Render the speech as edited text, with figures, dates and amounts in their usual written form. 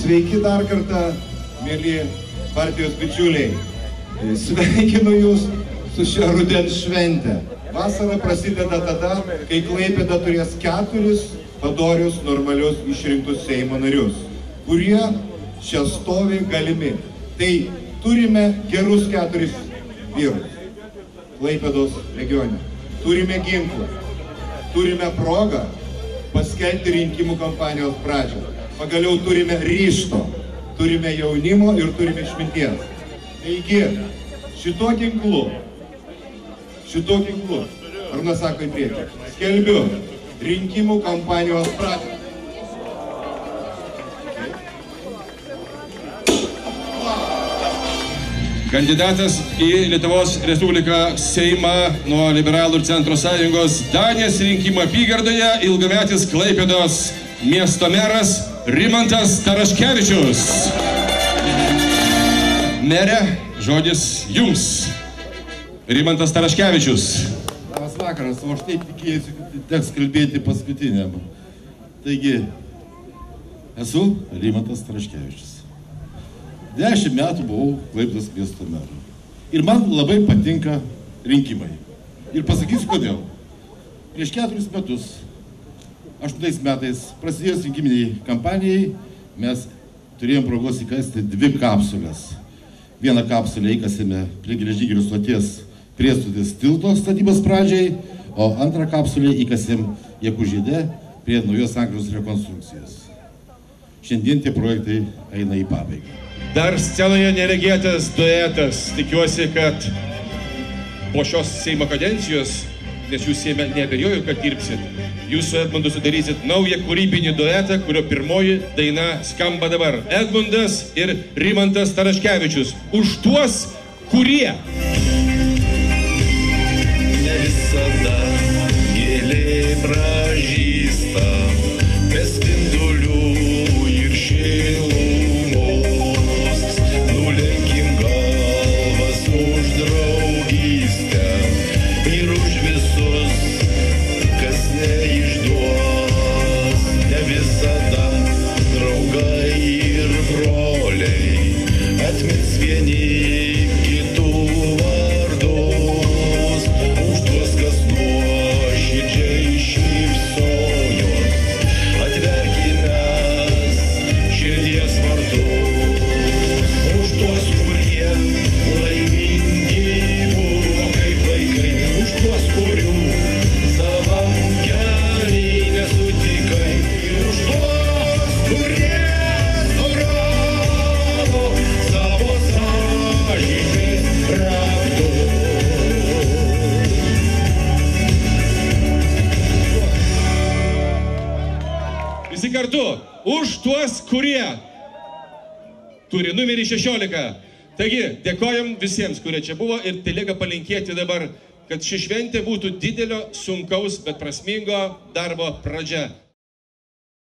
Sveiki dar kartą, mėly partijos bičiuliai. Sveikinu Jūs su šia rudens švente. Vasara prasideda tada, kai Klaipėda turės 4 padorius, normalius išrinktus Seimo narius, kurie čia stovi galimi. Tai turime gerus 4 vyrus Klaipėdos regione. Turime ginklą, turime progą paskelbti rinkimų kampanijos pradžią. Pagaliau turime ryžto, turime jaunimo ir turime išminties. Taigi, šituo ginklu, Arūnas sako į priekį, skelbiu rinkimų kampanijos pradžią. Kandidatas į Lietuvos Respubliką Seimą nuo Liberalų ir Centro sąjungos Danės rinkimų apygardoje ilgametis Klaipėdos miesto meras Rimantas Taraškevičius. Mere, žodis Jums. Rimantas Taraškevičius. Labas vakaras, o aš taip tikėjusi, kad teks kalbėti paskutiniam. Taigi, esu Rimantas Taraškevičius. 10 metų buvau Klaipėdos miesto meru. Ir man labai patinka rinkimai. Ir pasakysiu kodėl. Prieš 4 metus, 8 metais, prasidėjus rinkiminiai kampanijai, mes turėjom progos įkasti 2 kapsulės. Vieną kapsulę įkasėme prie geležinkelio stoties Priestotės tilto statybos pradžiai, o antrą kapsulę įkasėm Jakužyde prie naujos sankryžos rekonstrukcijos. Šiandien tie projektai eina į pabaigą. Dar scenoje neregėtas duetas. Tikiuosi, kad po šios Seimo kadencijos, nes Jūs Seime neabejoju, kad dirbsit, Jūs su Edmundu sudarysit naują kūrybinį duetą, kurio pirmoji daina skamba dabar. Edmundas ir Rimantas Taraškevičius. Už tuos, kurie. Ne visada gėlė pražysta, be spindulių ir šilumos. Nulenkim galvas už draugystę ir už visus, kas neišduos. Ne visada draugai ir broliai atmins vieni kitų vardus. Už tuos, kas nuoširdžiai šypsojos, atverkime širdies vartus. Už tuos, kurie laimingi buvo kaip vaikai, už tuos, kurių savam keliai nesutikai, už tuos, kurie surado savo sąžinės raktus. Visi kartu. Už tuos, kurie turi numerį 16. Taigi, dėkojam visiems, kurie čia buvo ir telieka palinkėti dabar, kad ši šventė būtų didelio, sunkaus, bet prasmingo darbo pradžia.